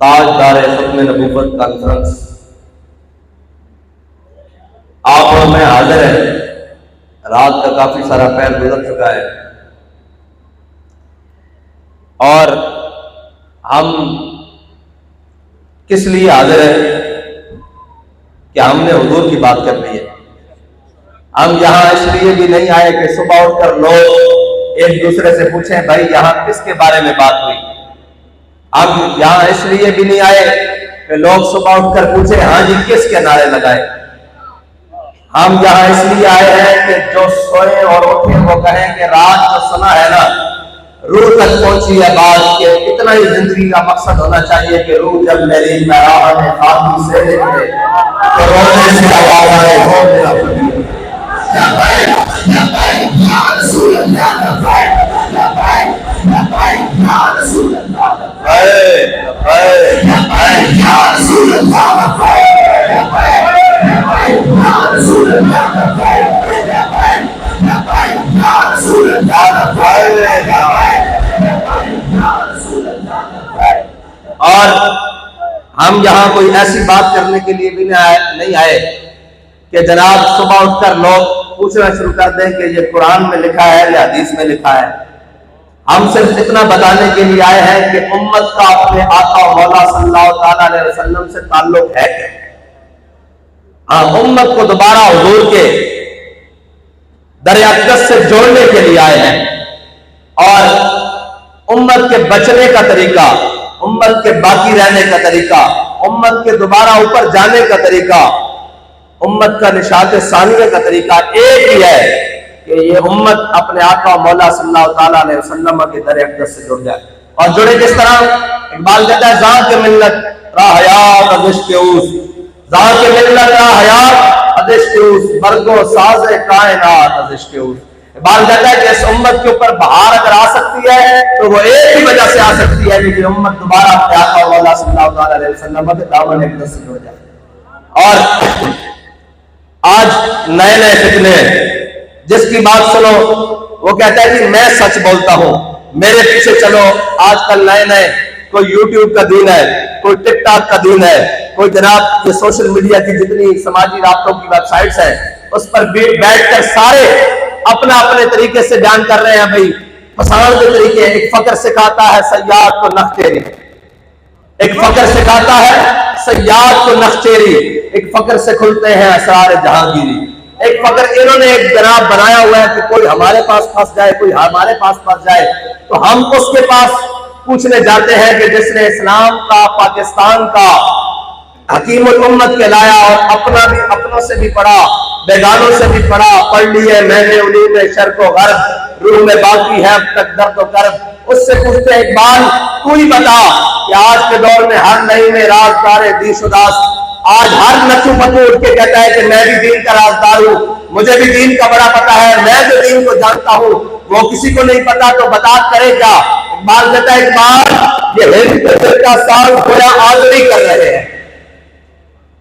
تاجدار ختم نبوت کانفرنس آپ اور میں حاضر ہیں۔ رات کا کافی سارا پیر گزر چکا ہے اور ہم کس لیے حاضر ہیں کہ ہم نے حضور کی بات کرنی ہے۔ ہم یہاں اس لیے بھی نہیں آئے کہ صبح اٹھ کر لوگ ایک دوسرے سے پوچھیں بھائی یہاں کس کے بارے میں بات ہوئی۔ ہم یہاں اس لیے بھی نہیں آئے کہ لوگ صبح اٹھ کر پوچھیں ہاں جی کس کے نعرے لگائے۔ ہم یہاں اس لیے آئے ہیں کہ جو سوئے اور اٹھے وہ کہیں کہ رات جو سنا ہے نا روح تک پہنچی ہے بات کہ اتنا ہی زندگی کا مقصد ہونا چاہیے کہ روح جب میری مراحت خاکی سے نکلے تو رونے سے آواز آئے ہو میرا اور ہم یہاں کوئی ایسی بات کرنے کے لیے بھی نہیں آئے کہ جناب صبح اٹھ کر لوگ پوچھنا شروع کر دیں کہ یہ قرآن میں لکھا ہے یا حدیث میں لکھا ہے۔ ہم صرف اتنا بتانے کے لیے آئے ہیں کہ امت کا اپنے آقا مولا صلی اللہ تعالیٰ علیہ وسلم سے تعلق ہے کیا۔ ہاں امت کو دوبارہ حضور کے در اقدس سے جوڑنے کے لیے آئے ہیں اور امت کے بچنے کا طریقہ، امت کے باقی رہنے کا طریقہ، امت کے دوبارہ اوپر جانے کا طریقہ، امت کا نشاط ثانیہ کا طریقہ ایک ہی ہے کہ یہ امت اپنے آقا مولا صلی اللہ تعالیٰ علیہ وسلم کے در اقدس سے جڑ جائے۔ اور جڑے کس طرح؟ اقبال کہتا ہے ذات کے ملت را حیات ازش کے اوس، ذات کے ملت را حیات ازش کے اوس، برگ و ساز کائنات ازش کے اوس۔ اقبال کہتا ہے کہ اس امت کے اوپر بہار اگر آ سکتی ہے تو وہ ایک ہی وجہ سے آ سکتی ہے کہ امت دوبارہ اپنے آقا مولا صلی اللہ تعالیٰ علیہ وسلم کے دامن اقدس سے جڑ جائے۔ اور آج نئے نئے فتنے ہیں، جس کی بات سنو وہ کہتا ہے کہ میں سچ بولتا ہوں میرے پیچھے چلو۔ آج کل نئے نئے کوئی یوٹیوب کا دین ہے، کوئی ٹک ٹاک کا دین ہے، کوئی جناب یہ سوشل میڈیا کی جتنی سماجی رابطوں کی ویب سائٹس ہیں اس پر بیٹھ کر سارے اپنا اپنے طریقے سے بیان کر رہے ہیں۔ بھائی پسند کے طریقے، ایک فقر سکھاتا ہے سیاد کو نختیری، ایک فقر سکھاتا ہے سیاد کو نختیری، ایک فقر سے کھلتے ہیں اسرار جہانگیری۔ ایک فقر انہوں نے ایک جناب بنایا ہوا ہے کہ کوئی ہمارے پاس پھنس جائے، کوئی ہمارے پاس پھنس جائے تو ہم اس کے پاس پوچھنے جاتے ہیں کہ جس نے اسلام کا، پاکستان کا حکیم الامت کہلایا اور اپنوں سے بھی پڑھا، بیگانوں سے بھی پڑھا، پڑھ لی ہے میں نے علوم شرق و غرب، روح میں باقی ہے اب تک درد و کرب۔ اس سے پوچھتے ہیں اقبال تو ہی بتا کہ آج کے دور میں ہر نئی میں رازدار دیش اداس، آج ہر نچو پتو اٹھ کے کہتا ہے کہ میں بھی دین کا رازدار ہوں، مجھے بھی دین کا بڑا پتہ ہے، میں جو دین کو جانتا ہوں وہ کسی کو نہیں پتا تو بتا کرے کیا۔ اقبال کہتا ہے اقبال یہ ہند کے فرقہ ساز گویا آزری کر رہے ہیں،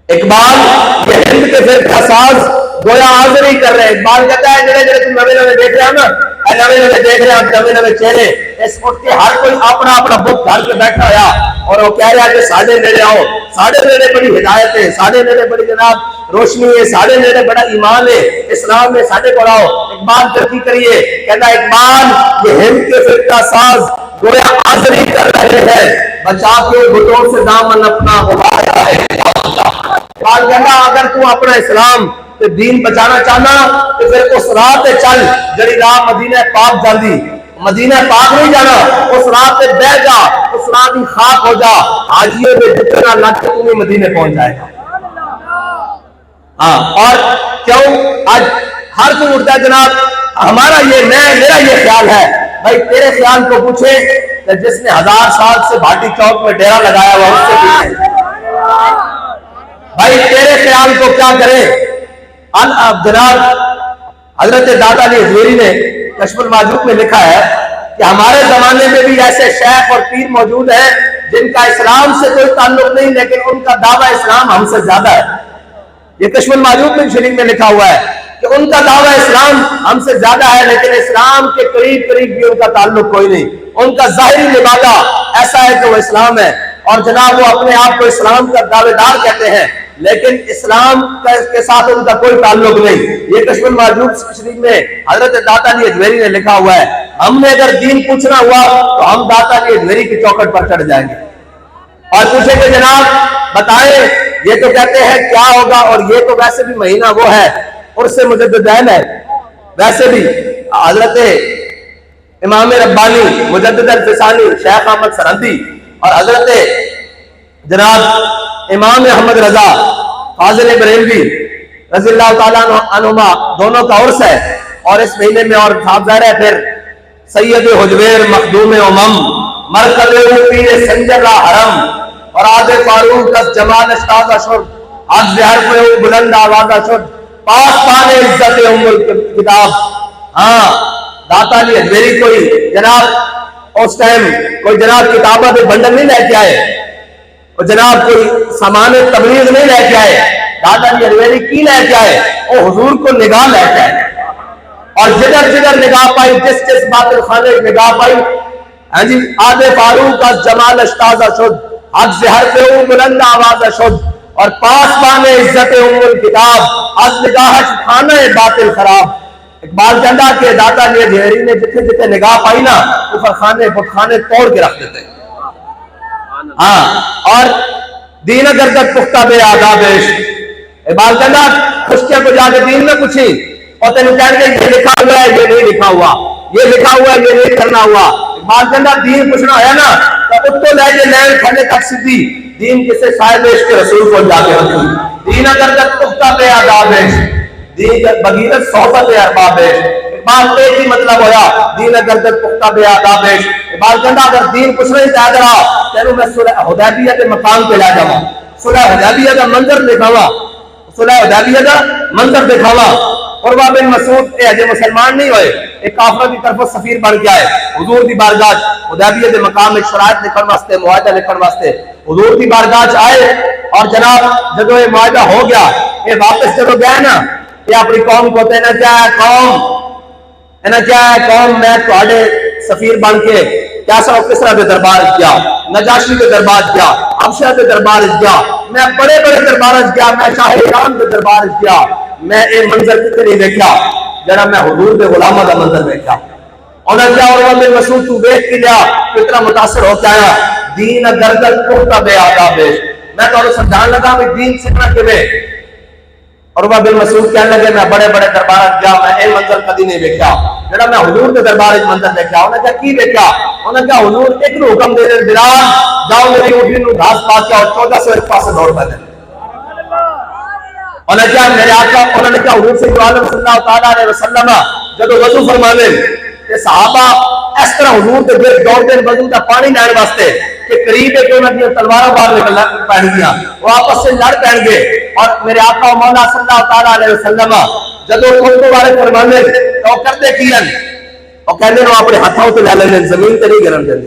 اقبال یہ ہند کے فرقہ ساز گویا آزری کر رہے ہیں۔ اقبال کہتا ہے جڑے جڑے تم نوے نوے دیکھ رہے ہو نا، نوے نوے دیکھ رہے ہیں نوے نوے چہرے، اس اٹھ کے ہر کوئی اپنا اپنا بت گھر پہ بیٹھا ہوا اور وہ کہہ رہا ہے کہ ساڑھے نیڑے آؤ، ساڑھے نیڑے بڑی ہدایت ہے، ساڑھے نیڑے بڑی جناب روشنی ہے، ساڑھے نیڑے بڑا ایمان ہے، اسلام میں ساڑھے کو آؤ۔ اقبال ترقی کریے، کہتا ہے اقبال یہ ہند کے فرقہ ساز گویا آزری کر رہے ہیں، بچا کے بتوں سے دامن اپنا غبایا ہے۔ اقبال کہتا اگر تو اپنا اسلام تے دین بچانا چاہنا تو پھر اس راہ تے چل جڑی راہ مدینہ پاک جاندی، مدینہ پاک نہیں جانا، اس راہ تے بہ جا، اس راہ دی خاک ہو جا، حاجیوں میں جتنا لگ کے تمہیں مدینے پہنچ جائے گا۔ ہاں اور کیوں آج ہر کوئی اٹھتا ہے جناب ہمارا یہ میرا یہ خیال ہے، بھائی تیرے خیال کو پوچھے کہ جس نے 1000 سال سے بھاٹی چوک میں ڈیرا لگایا ہوا اس سے پوچھے بھائی تیرے خیال کو کیا کرے۔ جناب حضرت داتا علی حضوری نے کشف المعجوب میں لکھا ہے کہ ہمارے زمانے میں بھی ایسے شیخ اور پیر موجود ہیں جن کا اسلام سے کوئی تعلق نہیں لیکن ان کا دعویٰ اسلام ہم سے زیادہ ہے۔ یہ کشف المعجوب میں شریف میں لکھا ہوا ہے کہ ان کا دعویٰ اسلام ہم سے زیادہ ہے لیکن اسلام کے قریب بھی ان کا تعلق کوئی نہیں۔ ان کا ظاہری لبادہ ایسا ہے کہ وہ اسلام ہے، اور جناب وہ اپنے آپ کو اسلام کا دعوے دار کہتے ہیں، لیکن اسلام کے ساتھ ان کا کوئی تعلق نہیں۔ یہ کشف المحجوب شریف میں حضرت داتا علی اجمیری نے لکھا ہوا ہے، ہم نے اگر دین پوچھنا ہوا تو ہم داتا علی اجمیری کی چوکھٹ پر چڑھ جائیں گے اور پوچھیں کہ جناب بتائیں یہ تو کہتے ہیں کیا ہوگا، اور یہ تو ویسے بھی مہینہ وہ ہے عرس مجددین ہے، ویسے بھی حضرت امام ربانی مجدد الفسانی شیخ احمد سرہندی اور حضرت جناب امام احمد رضا فاضل بریلوی رضی اللہ تعالیٰ عنہما دونوں کا عرس ہے، اور اس مہینے میں اور صاحب ظاہر ہے پھر سید حجویر مخدوم امم مرکز پیر سنجر را حرم اور آد فاروق کا جمال اشتاز شد حق زہر پہ بلند آوازہ شد پاس پانے عزت ام الکتاب۔ ہاں داتا علی اجمیری کوئی جناب اس ٹائم کوئی جناب کتابہ کے بنڈل نہیں لے کے آئے، اور جناب کوئی سامان تبلیغ نہیں لے کے آئے، داتا علی اجمیری کی لے کے آئے، وہ حضور کو نگاہ لے کے آئے، اور جدھر جدھر نگاہ پائی جس جس باطل خانے نگاہ پائی، ہاں جی آد فاروق کا جمال اشتازہ شد حق زہر پہ بلند آوازہ شد اور پاس پانے عزت ام الکتاب از نگاہ خانہ باطل خراب۔ اقبال کہتا کہ داتا علی اجمیری نے جتنے جتنے نگاہ پائی نا کفر خانے بت خانے توڑ کے رکھ دیتے۔ ہاں اور دین گردت پختہ بے آداب عشق، اقبال کہتا خشکیاں کو جا کے دین میں پوچھی اور تینوں کہنے کہ یہ لکھا ہوا ہے یہ نہیں لکھا ہوا، یہ لکھا ہوا ہے یہ نہیں کرنا ہوا۔ اقبال کہتا دین پوچھنا ہے نا تو اتو لے کے لین کھنے تک سدھی دین کسے صاحب عشق رسول کو جا کے رکھی۔ دین گردت پختہ بے آداب عشق، دین بغیرت صحبت ارباب عشق۔ اقبال ایک ہی مطلب ہویا دین گردت پختہ بے آداب عشق۔ اقبال کہتا اگر دین پوچھنا ہی چاہتا رہا تینوں میں صلح حدیبیہ کے مقام پہ لا جاؤں، صلح حدیبیہ کا منظر دکھاوا، صلح حدیبیہ کا منظر دکھاوا۔ عروہ بن مسعود اے اجے مسلمان نہیں ہوئے، ایک کافرہ کی طرف سفیر بن کے آئے حضور دی بارگاہ حدیبیہ کے مقام میں شرائط لکھن واسطے معاہدہ لکھن واسطے حضور دی بارگاہ آئے، اور جناب جدو یہ معاہدہ ہو گیا یہ واپس جدو گیا نا یہ اپنی قوم کو کہنا کیا ہے قوم میں تھوڑے سفیر بن کے کیسا کسرا کے دربار کیا، نجاشی کے دربار کیا، حبشہ کے دربار کیا، میں بڑے بڑے دربار کیا، میں شاہ ایران کے دربار کیا، میں یہ منظر کتنے نہیں دیکھا جڑا میں حضور کے غلامہ کا منظر دیکھا۔ انہوں نے کیا عروہ بن مسعود تو دیکھ کے لیا کتنا متاثر ہو کے آیا دین گردت پختہ بے آداب عشق۔ میں تو سمجھان لگا کہ دین سیکھنا کیویں۔ عروہ بن مسعود کہنے لگے میں بڑے بڑے دربار گیا میں یہ منظر کدی نہیں دیکھا جڑا میں حضور کے دربار منظر دیکھا۔ انہوں نے کہا کی دیکھا؟ انہوں نے کہا حضور ایک نو حکم دے دے بلال جاؤ میری اونٹنی نو گھاس پا کے اور 1400 ایک پاسے دوڑ پہ دے۔ انہوں نے کہا میرے آقا، انہوں نے کہا حضور سے عالم صلی اللہ تعالیٰ علیہ وسلم جب وضو فرمانے کہ صحابہ اس طرح حضور کے گرد دوڑ دیں وضو کا پانی لین واسطے کہ قریب ہے کہ انہوں نے تلواروں باہر نکل پہن گیا، وہ آپس سے لڑ پہن گے، اور میرے آقا و مولا صلی اللہ تعالیٰ علیہ وسلم جدو خود بارے فرمانے تو وہ کرتے کیان اور کہنے وہ اپنے ہاتھوں سے لے لیں زمین تے نہیں گرن دیں۔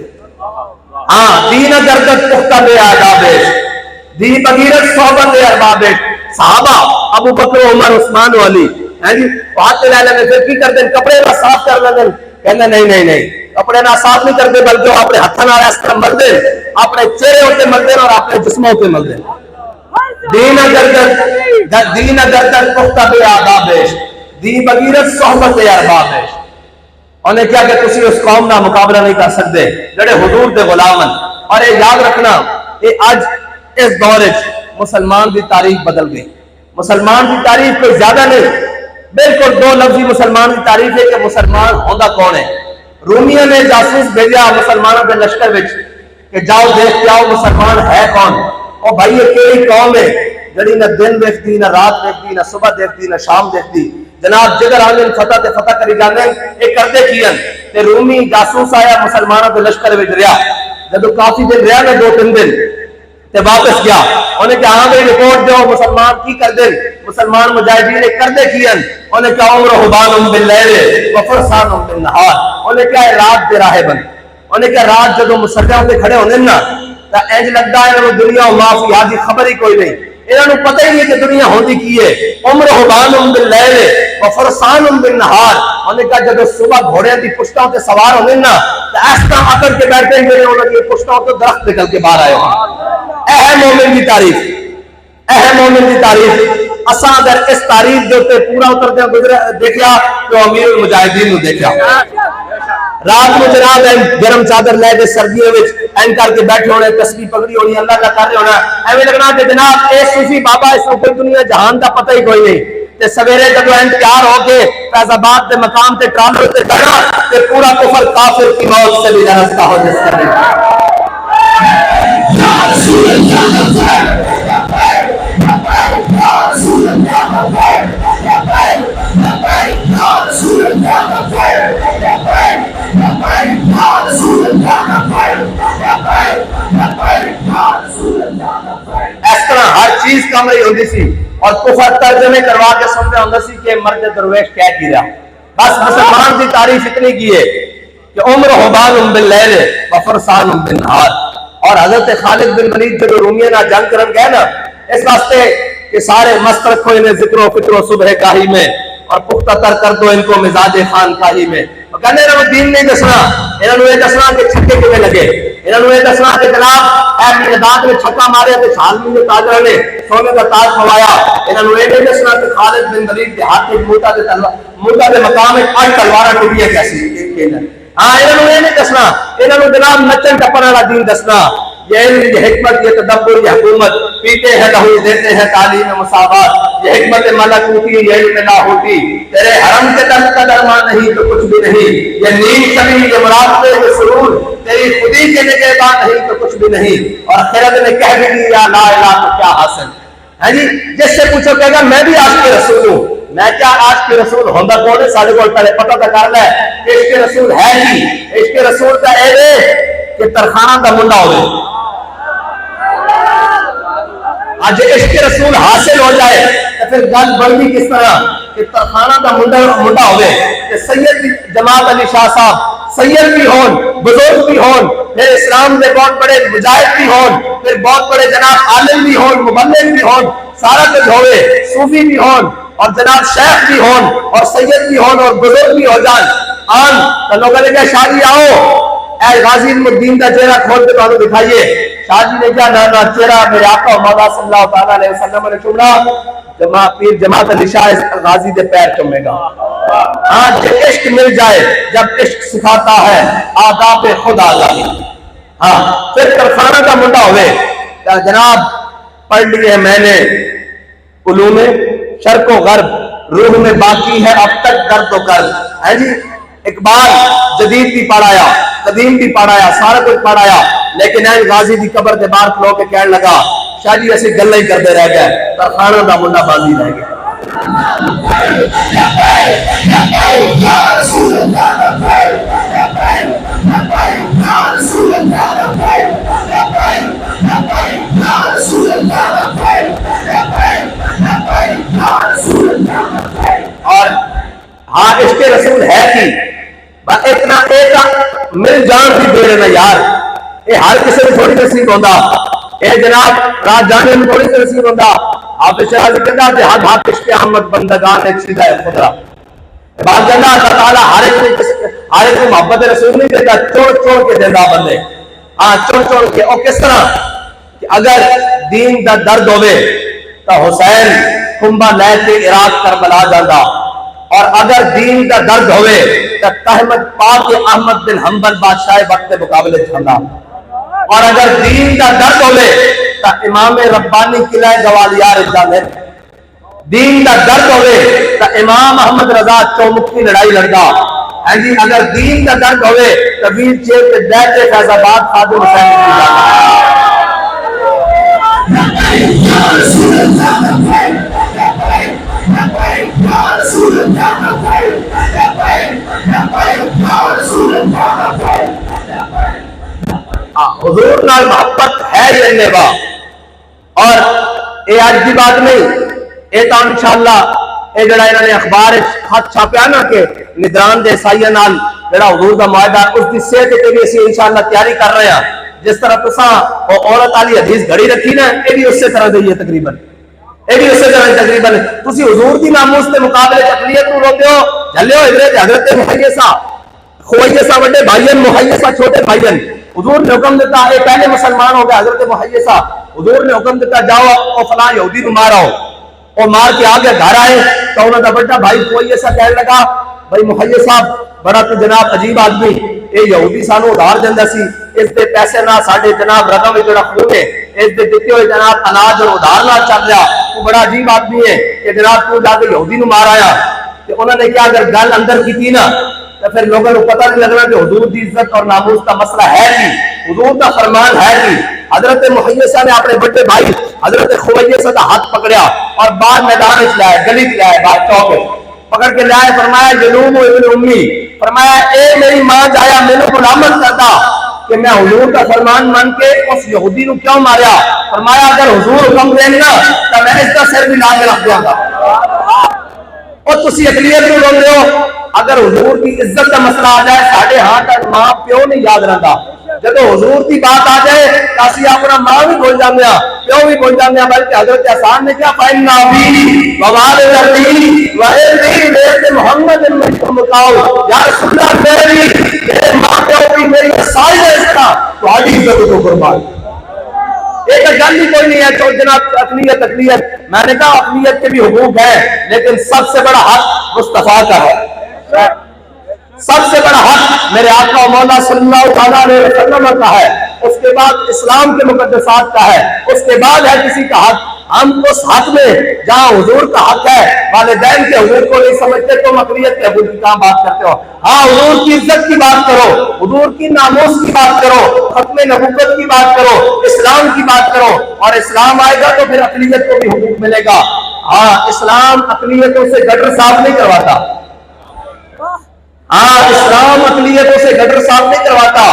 ہاں دین گردت پختہ بے آداب عشق، دین بغیرت صحبت ارباب عشق۔ صحابہ ابو بکر عمر عثمان والی ہیں جی ہاتھ لے لیں پھر کی کر دیں کپڑے نہ صاف کر لیں، کہنا نہیں کپڑے نہ صاف نہیں کرتے بلکہ اپنے ہاتھوں نال اس طرح مل دیں، اپنے چہرے ہوتے مل دیں اور اپنے جسموں پہ مل دیں۔ دین گردت پختہ بے آداب عشق، دین بغیرت صحبت ارباب عشق۔ انہیں کیا کہ تسی اس قوم نہ مقابلہ نہیں کر سکتے جڑے حضور دے غلامن۔ اور یہ یاد رکھنا یہ اج اس دور مسلمان دی تاریخ بدل گئی۔ مسلمان دی تاریخ کوئی زیادہ نہیں، بالکل دو لفظی مسلمان کی تعریف ہے کہ مسلمان ہوندہ کون ہے۔ رومیہ نے جاسوس بھیجا مسلمانوں کے لشکر وچ کہ جاؤ دیکھ کے آؤ مسلمان ہے کون، اور بھائی یہ کیڑی قوم ہے جڑی نہ دن دیکھتی نہ رات دیکھتی نہ صبح دیکھتی نہ شام دیکھتی، جناب جدھر آنے فتح تے فتح کری جانے یہ کرتے کیان تے رومی جاسوس آیا مسلمانوں کے لشکر وچ رہا، جب کافی دن رہا نا 2-3 دن تے واپس گیا، انہیں کہا ہاں بھائی رپورٹ دو مسلمان کی کر دیں، مسلمان مجاہدین کر دے کیان، انہیں کہا عمر حبان باللیل وفرسان بالنہار، انہیں کہا رات دے راہ بن، انہیں کہا رات جدو مسلحوں پہ کھڑے ہونے نا تا اینج لگتا ہے انہوں دنیا و معافی آدھی خبر ہی کوئی نہیں، انہوں پتہ ہی نہیں کہ دنیا ہوندی کی ہے۔ عمر حبان باللیل وفرسان بالنہار، انہوں نے کہا جب صبح گھوڑے دی پشتوں تے سوار ہونے نا تو ایسا اکڑ کے بیٹھے ہوئے انہوں نے پشتوں تو درخت نکل کے باہر آئے ہوں۔ اے مومن کی تعریف، اے مومن کی تعریف، اساں اگر اس تعریف جو تے پورا اتر دیا دیکھیا تو امیر المجاہدین نے دیکھا۔ رات میں جناب گرم چادر لے کے سردیوں میں این کر کے بیٹھے ہونے، تسبیح پکڑی ہونی، اللہ کا کر رہے ہونا، ایویں لگنا کہ جناب اے صوفی بابا اس کو دنیا جہان کا پتہ ہی کوئی نہیں۔ تے سویرے جب این تیار ہو کے فیض آباد کے مقام تے ٹرالر تے چڑھا تے پورا کفر کافر کی موت سے بھی رستہ ہو جس کا نہیں۔ اس طرح ہر چیز کام رہی ہوتی سی اور کفر ترجمے کروا کے سمجھا ہوتا سی کہ مرد درویش کہہ کی رہا۔ بس مسلمان کی تعریف اتنی کی ہے کہ عمر حبان باللیل وفرسان بالنہار۔ اور حضرت خالد بن ولید جب رومیہ نہ جنگ کرن گئے نا اس واسطے کہ سارے مست رکھو انہیں ذکر و فکر و صبح گاہی میں اور پختہ تر کر دو ان کو مزاج خان خاہی میں۔ کہنے انہوں نے دین نہیں دسنا، انہوں نے یہ دسنا کہ چھکے کیویں لگے، انہوں نے یہ دسنا کہ جناب اے میدان میں چھکا مارے تے چھالمی نے تاجر نے سونے کا تاج پوایا، انہوں نے یہ دسنا کہ خالد بن ولید کے ہاتھ میں موٹا دے مقام میں 8 تلواریں ٹوٹی ہے کیسی۔ ہاں انہوں نے یہ نہیں دسنا، انہوں نے جناب نچن ٹپن والا دین دسنا، یہ علم، یہ حکمت، یہ تدبر، یہ حکومت، پیتے ہیں لہو دیتے ہیں تعلیم مساوات، یہ حکمت ملکوتی، یہ علم لاہوتی، تیرے حرم کے در کا درمان نہیں تو کچھ بھی نہیں، یہ نیم شبی، یہ مراقبے، یہ سرور، تیری خودی کے نگہبان نہیں تو کچھ بھی نہیں، اور خیرت نے کہہ بھی دیا لا الہ تو کیا حاصل ہے جی۔ جس سے پوچھو کہے گا میں بھی عاشق رسول ہوں، میں کیا عاشق رسول ہوندا کون ہے ساڈے کول پہلے پتہ تو کر لے کہ عشق رسول ہے کی۔ عشق رسول کا اے کہ ترخانہ دا منڈا ہوئے، آج عشق رسول حاصل ہو جائے تو پھر گل بڑھنی کس طرح کہ ترخانہ دا منڈا ہوئے کہ سید جماعت علی شاہ صاحب سید بھی ہون، بزرگ بھی ہون، پھر اسلام دے بہت بڑے مجاہد بھی ہون، پھر بہت بڑے جناب عالم بھی ہون، مبلغ بھی ہون، سارا کچھ ہوئے، صوفی بھی ہون اور جناب شیخ بھی ہون اور سید بھی ہون اور بزرگ بھی ہو جان آن تو لوگوں نے کہا شاہ جی آؤ اے غازی الدین کا چہرہ کھول کے تو دکھائیے۔ شاہ جی نے کیا نانا چہرہ میرے آقا مولا صلی اللہ تعالیٰ علیہ وسلم نے چومنا، پیر جماعت علی شاہ غازی دے پیر چومے گا۔ ہاں جب عشق مل جائے، جب عشق سکھاتا ہے آداب خود آزادی، ہاں پھر ترخانہ کا منڈا ہوئے جناب پڑھ لیے میں نے علوم شرق و غرب، روح میں باقی ہے اب تک درد و کرب ہے جی۔ اقبال جدید بھی پڑھایا، قدیم بھی پڑھایا، سارا کچھ پڑھایا، لیکن این غازی دی قبر کے باہر کھلو کے کہنے لگا شاہ جی ایسے گلے ہی کرتے رہ گئے، ترخانہ دا منڈا بازی رہ گیا۔ اور ہاں عشق رسول ہے کی اتنا ایک مل جان بھی دے رہے یار، یہ ہر کسی کو تھوڑی نصیب ہوتا، یہ جناب رات جانے میں تھوڑی نصیب ہوتا۔ آپ شاہ جی کہتا کہ ہاتھ ہاتھ عشق احمد بندگان ایک سیدھا ہے خدا، بات کہنا اللہ تعالیٰ ہر ایک کو محبت رسول نہیں دیتا، چوڑ چوڑ کے دیتا بندے، ہاں چوڑ چوڑ کے۔ اور کس طرح کہ اگر دین دا درد ہوئے تو حسین کھمبا لے کے عراق کربلا جاتا، اور اگر دین دا درد ہوئے تو تحمد پاک احمد بن حنبل بادشاہ وقت مقابلے چھندا، اور اگر دین دا درد ہوئے تو امام ربانی قلعہ گوالیار جانے، دین دا درد ہوئے تو امام احمد رضا چومک کی لڑائی لڑدا ہے جی۔ اگر دین دا درد ہوئے تو ویر چیر کے بیٹے فیض آباد خادم حسین کی جانا۔ حضور نال محبت ہے لینے با، اور یہ آج کی بات نہیں، یہ تو انشاءاللہ یہ جڑا انہوں نے اخبار خط چھاپیا نا کہ ندران دے عیسائیاں نال جڑا حضور دا معاہدہ اس کی صحت کے لیے اسی انشاءاللہ تیاری کر رہے ہیں۔ جس طرح تساں وہ عورت والی حدیث گھڑی رکھی نا، یہ بھی اسی طرح دی ہے تقریباً، یہ بھی اسی طرح تقریباً تسی حضور دی ناموس کے مقابلے اقلیت کو روتے ہو جلے ہو حضرت محیصہ خویصہ بڑے بھائین محیصہ چھوٹے بھائین حضور نے حکم دیتا ہے پہلے مسلمان ہو گیا حضرت محیصہ حضور نے حکم دیتا جاؤ او فلاں یہودی کو مارو اور مار کے آگے گھر آئے تو انہوں نے بڑا بھائی خویصہ کہنے لگا بھائی محیصہ بڑا تو جناب عجیب آدمی یہ یہودی سانو ادھار دینا سی اس دے پیسے نہ ساڈے جناب رقم میں جڑا خون ہے اس دے دیتے ہوئے جناب اناج اور ادھار نہ چل رہا وہ بڑا عجیب آدمی ہے کہ جناب تو جا کے یہودی نو مار آیا کہ انہوں نے کیا اگر گل اندر کی تھی نا تو پھر لوگوں کو پتہ نہیں لگنا کہ حضور کی عزت اور ناموس کا مسئلہ ہے کی حضور کا فرمان ہے کی حضرت محیصہ نے اپنے بڑے بھائی حضرت خویصہ کا ہاتھ پکڑیا اور باہر میدان میں لائے گلی میں لائے باہر چوک پکڑ کے لائے فرمایا ینوم ابن امی فرمایا اے میری ماں جایا میں نے غلامت کرتا کہ میں حضور کا فرمان مان کے اس یہودی کو کیوں ماریا فرمایا اگر حضور حکم دیں گا تو میں اس کا سر بھی لا کے رکھ دوں گا اور تسی اقلیت کو روک رہے ہو اگر حضور کی عزت کا مسئلہ آ جائے ساڑھے ہاں تک ماں پیو نہیں یاد رہتا جب حضور کی بات آ جائے کاسی اپنا ماں بھی بول جانے پیو بھی بول جانے بلکہ حضرت حسان نے کیا فائن نابی ووال الدین وہی میرے محمد کو مکاؤ یا رسول اللہ میری ماں پیو بھی میری ساری عزت تمہاری عزت کو قربان ایک گل ہی کوئی نہیں ہے تو جناب اقلیت میں نے کہا اقلیت کے بھی حقوق ہیں لیکن سب سے بڑا حق مصطفیٰ کا ہے سب سے بڑا حق میرے آقا مولا صلی اللہ علیہ وسلم کا ہے اس کے بعد اسلام کے مقدسات کا ہے اس کے بعد ہے کسی کا حق ہم اس حق میں جہاں حضور کا حق ہے والدین کے حضور کو نہیں سمجھتے تم اقلیت کے حضور کی کہاں بات کرتے ہو ہاں حضور کی عزت کی بات کرو حضور کی ناموس کی بات کرو ختم نبوت کی بات کرو اسلام کی بات کرو اور اسلام آئے گا تو پھر اقلیت کو بھی حقوق ملے گا ہاں اسلام اقلیتوں سے گٹر صاف نہیں کرواتا ہاں اسلام اقلیتوں سے گٹر صاف نہیں کرواتا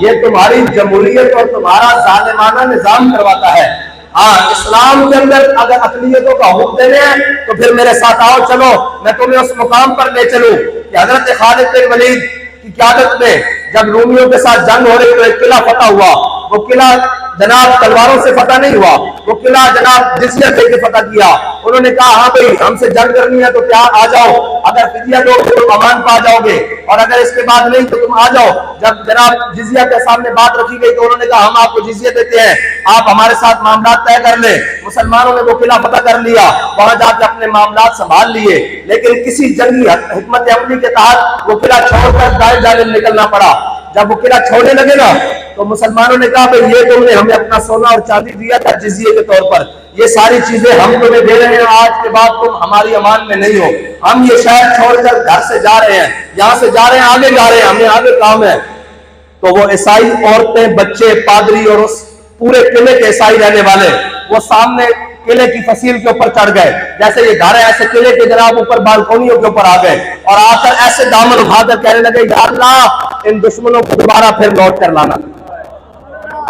یہ تمہاری جمہوریت اور تمہارا ظالمانہ نظام کرواتا ہے ہاں اسلام کے اندر اگر اقلیتوں کا حکم دینے ہیں تو پھر میرے ساتھ آؤ چلو میں تمہیں اس مقام پر لے چلوں کہ حضرت خالد بن ولید کی قیادت میں جب رومیوں کے ساتھ جنگ ہو رہی تو ایک قلعہ فتح ہوا وہ قلعہ جناب تلواروں سے فتح نہیں ہوا وہ قلعہ جناب جزیہ دے کے فتح کیا انہوں نے کہا ہاں بھائی ہم سے جنگ کرنی ہے تو تیار آ جاؤ اگر فدیہ دو تو امان پا جاؤ گے اور اگر اس کے بعد نہیں تو تم آ جاؤ جب جناب جزیہ کے سامنے بات رکھی گئی تو انہوں نے کہا ہم آپ کو جزیہ دیتے ہیں آپ ہمارے ساتھ معاملات طے کر لیں مسلمانوں نے وہ قلعہ فتح کر لیا وہاں جا کے اپنے معاملات سنبھال لیے لیکن کسی جنگی حکمت عملی کے تحت وہ قلعہ چھوڑ کر دائیں جانب نکلنا پڑا جب وہ قلعہ چھوڑنے لگے نا تو مسلمانوں نے کہا بھئی یہ تم نے ہمیں اپنا سونا اور چاندی دیا تھا جزیے کے طور پر یہ ساری چیزیں ہم تمہیں دے رہے ہیں آج کے بعد تم ہماری امان میں نہیں ہو ہم یہ شہر چھوڑ کر گھر سے جا رہے ہیں یہاں سے جا رہے ہیں آگے جا رہے ہیں ہمیں آگے کام ہے تو وہ عیسائی عورتیں بچے پادری اور اس پورے قلعے کے عیسائی رہنے والے وہ سامنے قلعے کی فصیل کے اوپر چڑھ گئے جیسے یہ گھر ہے ایسے قلعے کے جناب اوپر بالکونیوں کے اوپر آ گئے اور آ کر ایسے دامن اٹھا کر کہنے لگے یا اللہ ان دشمنوں کو دوبارہ پھر لوٹ کر لانا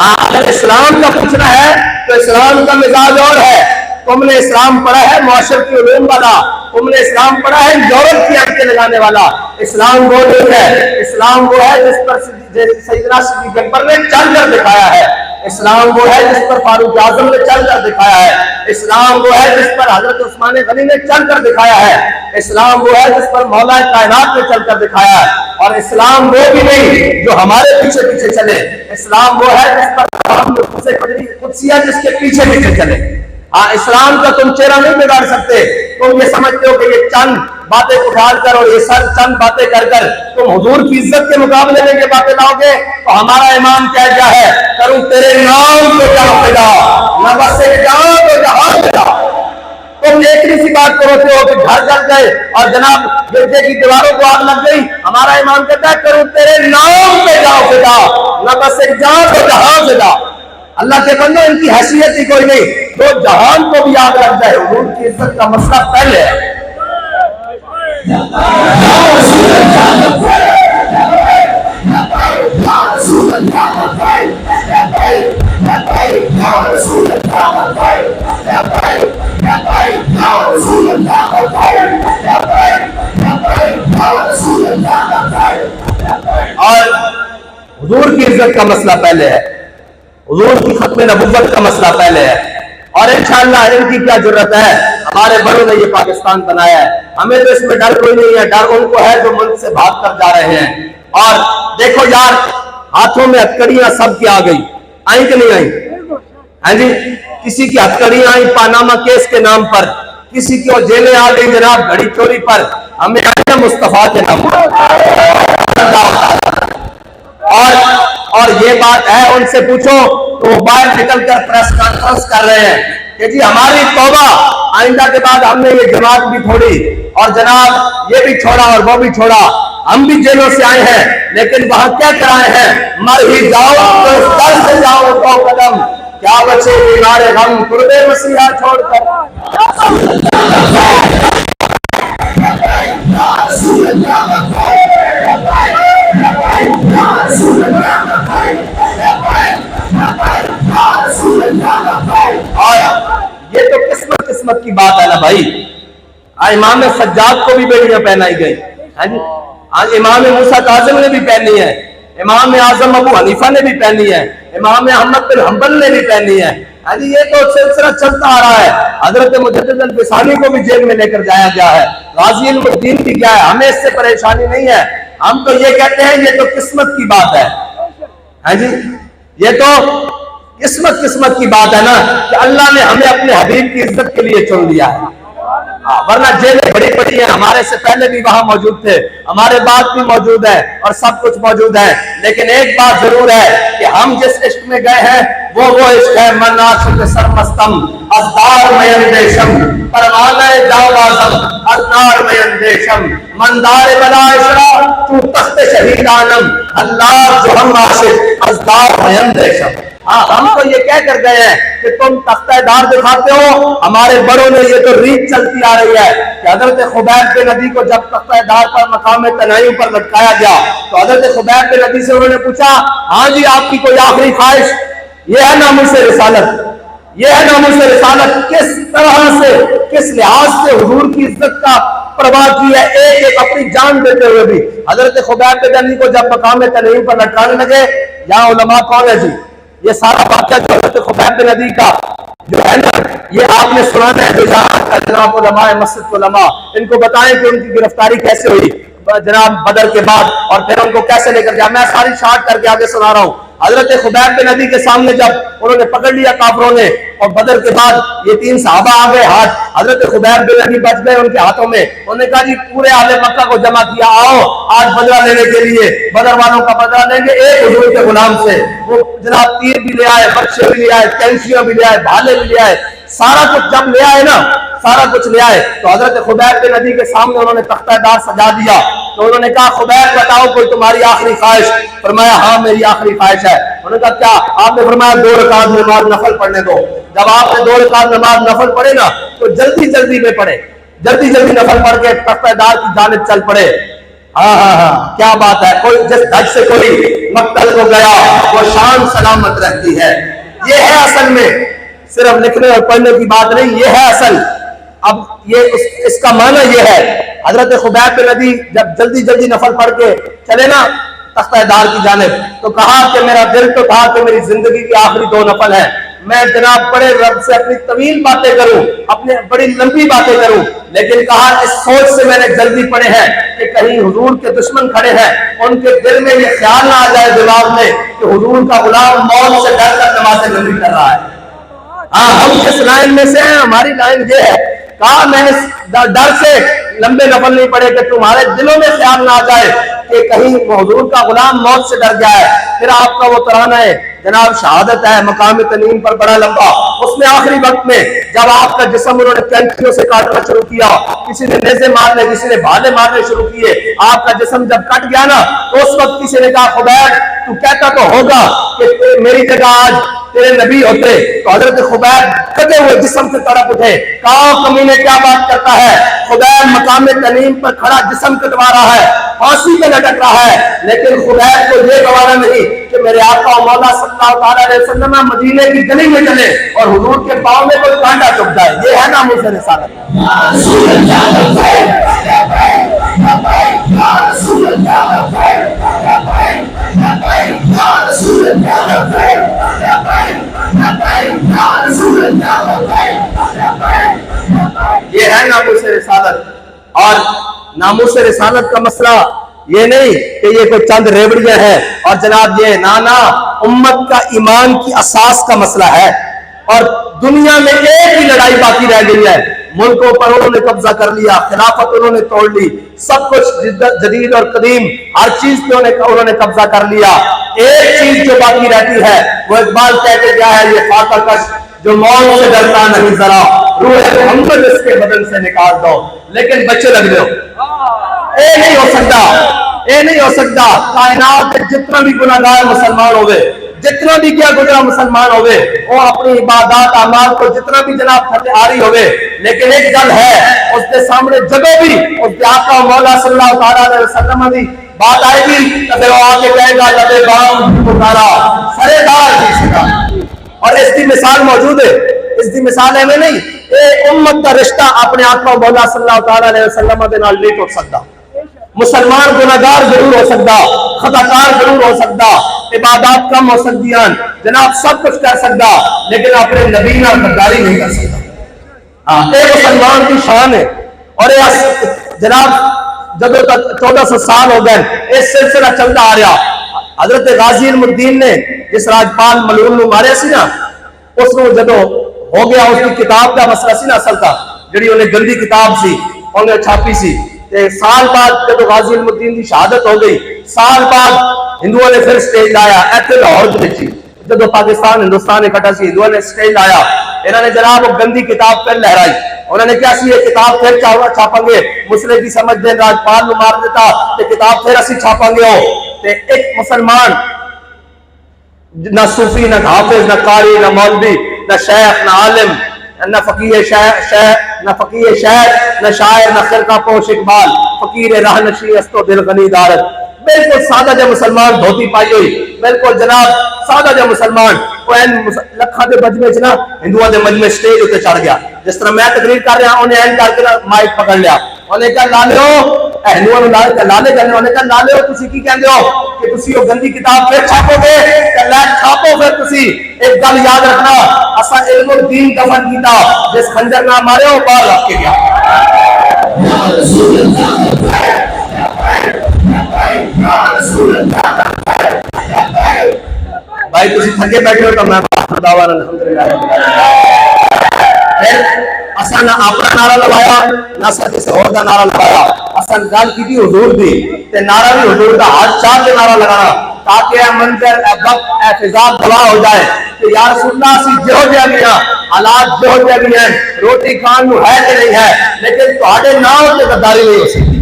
اگر اسلام کا پوچھنا ہے تو اسلام کا مزاج اور ہے تم نے اسلام پڑھا ہے معاشرتی علوم والا تم نے اسلام پڑھا ہے یورپ کی آنکھیں لگانے والا اسلام وہ نہیں ہے اسلام وہ ہے جس پر سیدنا صدیق اکبر نے چل کر دکھایا ہے اسلام وہ ہے جس پر فاروق اعظم نے چل کر دکھایا ہے اسلام وہ ہے جس پر حضرت عثمان غنی نے چل کر دکھایا ہے اسلام وہ ہے جس پر مولا کائنات نے چل کر دکھایا ہے اور اسلام وہ بھی نہیں جو ہمارے پیچھے پیچھے چلے اسلام وہ ہے جس پر ہم قدسیہ جس کے پیچھے پیچھے چلے ہاں اسلام کا تم چہرہ نہیں بگاڑ سکتے تم یہ سمجھتے ہو کہ یہ چند باتیں اٹھال کر اور یہ سر چند باتیں کر کر تم حضور کی عزت کے مقابلے میں یہ باتیں لاؤ گے تو ہمارا امام کیا ہے کروں تیرے نام کو جہاں پڑا نہ بس جہاں تو جہاں پڑا تم ایک ہی سی بات کرتے ہو کہ گھر جل گئے اور جناب گرجے کی دیواروں کو آگ لگ گئی ہمارا امام کہتا ہے کروں تیرے نام پہ جاؤ پڑا نہ بس جہاں تو جہاں پڑا اللہ کے بندے ان کی حیثیت ہی کوئی نہیں جو جہان کو بھی آگ لگ جائے حضور کی عزت کا مسئلہ پہلے ہے اور حضور کی عزت کا مسئلہ پہلے ہے حضور کی ختم نبوت کا مسئلہ پہلے ہے اور انشاءاللہ ان کی کیا ضرورت ہے، ہمارے بڑوں نے یہ پاکستان بنایا ہے، ہمیں تو اس میں ڈر کوئی نہیں ہے، ڈر ان کو ہے جو ملک سے بھاگ کر جا رہے ہیں۔ اور دیکھو یار، ہاتھوں میں ہتھکڑیاں سب کی آ گئی، آئیں کہ نہیں آئیں؟ ہاں جی، کسی کی ہتھکڑیاں آئیں پاناما کیس کے نام پر، کسی کی جیلیں آ گئی جناب گھڑی چوری پر، ہمیں آئے مصطفیٰ کے نام پر۔ اور یہ بات ہے، ان سے پوچھو تو وہ باہر نکل کر پریس کانفرنس کر رہے ہیں کہ جی ہماری توبہ، آئندہ کے بعد ہم نے یہ جماعت بھی چھوڑی اور جناب یہ بھی چھوڑا اور وہ بھی چھوڑا، ہم بھی جیلوں سے آئے ہیں، لیکن وہاں کیا کرائے ہیں؟ مر ہی جاؤ تو اس در سے جاؤ 2 قدم، کیا بچے بیمار غم قرب مسیحا چھوڑ کر۔ اور یہ تو قسمت کی بات ہے نا بھائی، امام سجاد کو بھی بیڑیاں پہنائی گئی، امام موسیٰ کاظم نے بھی پہنی ہے، امام اعظم ابو حنیفہ نے بھی پہنی ہے، امام احمد بن حنبل نے بھی پہنی ہے۔ یہ تو سلسلہ چلتا آ رہا ہے، حضرت مجدد الفسانی کو بھی جیل میں لے کر جایا گیا ہے، غازی علم الدین بھی کیا ہے، ہمیں اس سے پریشانی نہیں ہے، ہم تو یہ کہتے ہیں یہ تو قسمت کی بات ہے۔ ہاں جی، یہ تو قسمت کی بات ہے نا کہ اللہ نے ہمیں اپنے حبیب کی عزت کے لیے چن لیا ہے، ورنہ جیلیں بڑی بڑی ہیں، ہمارے سے پہلے بھی وہاں موجود تھے، ہمارے بعد بھی موجود ہے اور سب کچھ موجود ہے، لیکن ایک بات ضرور ہے کہ ہم جس عشق میں گئے ہیں وہ عشق ہے من عاشق سرمستم ازدار میں اندیشم، پروانہ جاو آزم ازدار میں اندیشم، مندار بلا عشرہ تو تخت شہیدانم، اللہ جو ہم عاشق ازدار میں اندیشم۔ ہم تو یہ کہہ کر گئے ہیں کہ تم تختہ دار دکھاتے ہو، ہمارے بڑوں نے یہ تو ریت چلتی آ رہی ہے کہ حضرت خبیب بن عدی کو جب تختہ دار پر مقام تنعیم پر لٹکایا گیا تو حضرت خبیب بن عدی سے انہوں نے پوچھا، ہاں جی آپ کی کوئی آخری خواہش؟ یہ ہے ناموس رسالت، یہ ہے ناموس رسالت، کس طرح سے کس لحاظ سے حضور کی عزت کا پرواہ کی ہے، ایک ایک اپنی جان دیتے ہوئے بھی۔ حضرت خبیب بن عدی کو جب مقام تنعیم پر لٹکانے لگے، یہاں علماء کون ہے جی؟ یہ سارا واقعہ جو حضرت خبیب بن عدی کا جو ہے نا، یہ آپ نے سنا ہے، جو جناب علماء مسجد علماء ان کو بتائیں کہ ان کی گرفتاری کیسے ہوئی جناب بدر کے بعد، اور پھر ان کو کیسے لے کر گیا۔ میں ساری شارٹ کر کے آگے سنا رہا ہوں۔ حضرت خبیب بن عدی کے سامنے جب انہوں نے پکڑ لیا کافروں نے، اور بدر کے بعد یہ 3 صحابہ آ گئے ہاتھ، حضرت خبیب بن عدی بچ گئے ان کے ہاتھوں میں، انہوں نے کہا جی پورے اہل مکہ کو جمع کیا، آؤ آج بدلہ لینے کے لیے، بدر والوں کا بدلہ لیں گے ایک حضور کے غلام سے۔ وہ جناب تیر بھی لے آئے، بچے بھی لے آئے، کینچیاں بھی لے آئے، بھالے بھی لے آئے، سارا کچھ جب لے آئے نا، سارا کچھ لے آئے تو حضرت خبیب بن عدی کے سامنے انہوں نے تختہ دار سجا دیا، تو انہوں نے کہا خبیب بتاؤ کوئی تمہاری آخری خواہش؟ فرمایا ہاں میری آخری خواہش ہے۔ انہوں نے کہا کیا؟ آپ نے فرمایا 2 رکعت نماز نفل پڑھنے دو۔ جب آپ نے 2 رکعت نماز نفل پڑھے نا تو جلدی میں پڑھے، جلدی نفل پڑھ کے تختہ دار کی جانب چل پڑے۔ ہاں کیا بات ہے، کوئی جس دھج سے کوئی مقتل کو گیا وہ شان سلامت رہتی ہے۔ یہ ہے اصل میں، صرف لکھنے اور پڑھنے کی بات نہیں، یہ ہے اصل۔ اب یہ اس کا معنی یہ ہے، حضرت خبیب بن عدی جب جلدی نفل پڑھ کے چلے نا تختہ دار کی جانب، تو کہا کہ میرا دل تو تھا کہ میری زندگی کی آخری 2 نفل ہیں، میں جناب بڑے رب سے اپنی طویل باتیں کروں، اپنے بڑی لمبی باتیں کروں، لیکن کہا اس سوچ سے میں نے جلدی پڑھے ہیں کہ کہیں حضور کے دشمن کھڑے ہیں، ان کے دل میں یہ خیال نہ آ جائے دماغ میں کہ حضور کا غلام موت سے ڈر کر نمازیں لمبی کر رہا ہے۔ ہم کس لائن میں سے ہیں؟ ہماری لائن یہ ہے، کہا میں اس ڈر سے لمبے نفل نہیں پڑے کہ تمہارے دلوں میں خیال نہ آ جائے کہ کہیں حضور کا غلام موت سے ڈر گیا ہے۔ پھر آپ کا وہ ترانہ ہے جناب شہادت ہے مقام تنعیم پر بڑا لمبا، اس میں آخری وقت میں جب آپ کا جسم انہوں نے کینچیوں سے کاٹنا شروع کیا، کسی نے نیزے مارنے، کسی نے بھالے مارنے شروع کیے، آپ کا جسم جب کٹ گیا نا تو اس وقت کسی نے کہا خبیب تو کہتا تو ہوگا کہ میری جگہ آج تیرے نبی ہوتے، تو حضرت خبیب کٹے ہوئے جسم سے تڑپ اٹھے، کہا کمینے کیا بات کرتا ہے، خبیب مقام تنعیم پر کھڑا جسم کٹوا رہا ہے، پھانسی پہ لٹک رہا ہے، لیکن خبیب کو یہ گوارا نہیں کہ میرے آقا و مولا صلی اللہ علیہ وسلم مدینے کی گلی میں چلے اور حضور کے پاؤں میں کوئی کانٹا چبھ جائے۔ یہ ہے ناموس رسالت۔ رسول یہ ہے ناموس رسالت. اور ناموس رسالت کا مسئلہ یہ نہیں کہ یہ کوئی چند ریوڑیاں ہیں اور جناب یہ نانا امت کا ایمان کی اساس کا مسئلہ ہے. اور دنیا میں ایک ہی لڑائی باقی رہ گئی ہے, ملکوں پر انہوں نے قبضہ کر لیا, خلافت انہوں نے توڑ لی, سب کچھ جدید اور قدیم ہر چیز پہ انہوں نے قبضہ کر لیا. ایک چیز جو باقی رہتی ہے وہ اقبال کہتے کیا ہے, یہ فاقہ کش جو موت سے ڈرتا نہیں ذرا, روح محمد اس کے بدن سے نکال دو. لیکن بچے لگ دو, اے نہیں ہو سکتا, اے نہیں ہو سکتا. کائنات کے جتنا بھی گناہگار مسلمان ہوئے, جتنا بھی کیا گزرا مسلمان ہوئے, وہ اپنی عبادات اعمال کو جتنا بھی جناب تھلے آری ہوئے, لیکن ایک گل ہے اس کے سامنے جگہ بھی اس کے آقا مولا صلی اللہ تعالیٰ علیہ وسلم کی بات آئے گی تو پھر وہ آ کے کہے گا لبے بام پکارا سرے دار کی سکا. اور اس کی مثال موجود ہے, اس کی مثال ہے میں نہیں, اے امت کا رشتہ اپنے آقا مولا صلی اللہ تعالیٰ علیہ وسلم کے نال نہیں ٹوٹ سکتا. مسلمان گناہگار ضرور ہو سکتا, خطاکار ضرور ہو سکتا, عبادات کم ہو سکتی ہیں, جناب سب کچھ کر سکتا, لیکن اپنے نبی نہ غداری نہیں کر سکتا. اے مسلمان کی شان ہے. اور جناب جب تک 1400 سال ہو گئے اس سلسلہ چلتا آ رہا. حضرت غازی علم الدین نے جس راجپال ملعون نو مارے سی نا, اس کو جب ہو گیا اس کی کتاب کا مسئلہ سی نا, اصل تھا جڑی انہیں گندی کتاب سی انہیں چھاپی سی. سال بعد جب غازی علم الدین کی شہادت ہو گئی, سال بعد ہندوؤں نے پھر سٹیج لایا ایتھے لاہور وچ, جب پاکستان ہندوستان اکٹھا سی ہندوؤں نے سٹیج لایا, انہوں نے جناب وہ گندی کتاب پھر لہرائی. انہوں نے کیا سی یہ کتاب پھر چھاپیں گے, مسئلے کی سمجھ دیں راجپال نو مار دیتا کہ کتاب پھر اسی چھاپیں گے. ہو ایک مسلمان نہ صوفی نہ حافظ نہ قاری نہ مولوی نہ شیخ نہ عالم نہ فقیہ شہر نہ شاعر نہ خرقہ پوش اقبال, فقیر راہ نشی استو دل غنی دارت, بالکل سادہ جا مسلمان دھوتی پائی ہوئی, بالکل جناب سادہ جا مسلمان, وہ لکھاں دے مجمع چ نا ہندوؤں دے مجمع سٹیج اتنے چڑھ گیا. جس طرح میں تقریر کر رہا انہیں این کر کے مائک پکڑ لیا, انہیں کہا لالو ہندوؤں لالے کرنے, انہیں کہا لالو تسی کی کہندے ہو کہ تسی وہ گندی کتاب پھر چھاپو گے, کہ لے چھاپو پھر تسی. ایک گل یاد رکھنا, اسا علم الدین دفن کیتا, جس خنجر نہ مارے وہ باہر رکھ کے گیا. بھائی تسی تھکے بیٹھے ہو تو میں خداوار الحمدللہ. پھر اسا نہ اپنا نعرہ لگایا نہ کسی اور کا نعرہ لگایا, اسا گل کی حضور دی تے نعرہ بھی حضور کا, ہر چار کے نعرہ لگانا تاکہ اے منظر اے وقت اے فضا گواہ ہو جائے کہ یا رسول اللہ اسی جہو جہاں بھی ہیں, حالات جہو جہاں بھی ہیں, روٹی کھان نو ہے کہ نہیں ہے, لیکن تہاڈے نام تے غداری نہیں ہو سکتی.